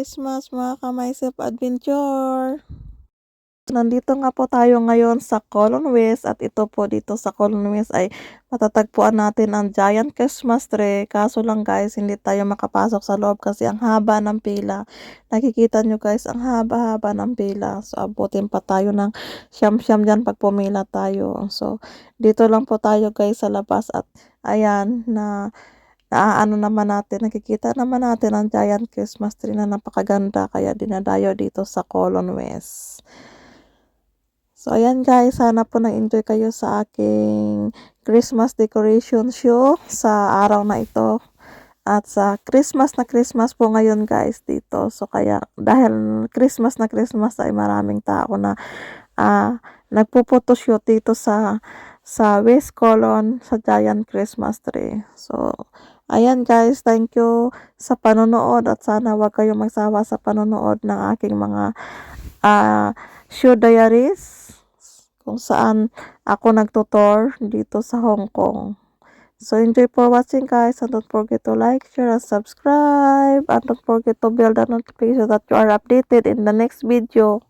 Christmas mga ka-myself adventure! Nandito nga po tayo ngayon sa Colon West at ito po dito sa Colon West ay matatagpuan natin ang giant Christmas tree. Kaso lang guys, hindi tayo makapasok sa loob kasi ang haba ng pila. Nakikita nyo guys, ang haba-haba ng pila. So abutin pa tayo ng siyam-siyam dyan pag pumila tayo. So dito lang po tayo guys sa labas at ayan ano naman natin, nakikita naman natin ang giant Christmas tree na napakaganda kaya dinadayo dito sa Colon West. So ayan guys, sana po nag-enjoy kayo sa aking Christmas decoration show sa araw na ito. At sa Christmas na Christmas po ngayon guys dito. So kaya dahil Christmas na Christmas ay maraming tao na nagpo-photoshoot dito sa West Colon sa giant Christmas tree. So ayan guys, thank you sa panonood at sana wag kayong magsawa sa panonood ng aking mga show diaries kung saan ako nagtutour dito sa Hong Kong. So enjoy for watching guys, and don't forget to like, share, and subscribe, and don't forget to bell the notification that you are updated in the next video.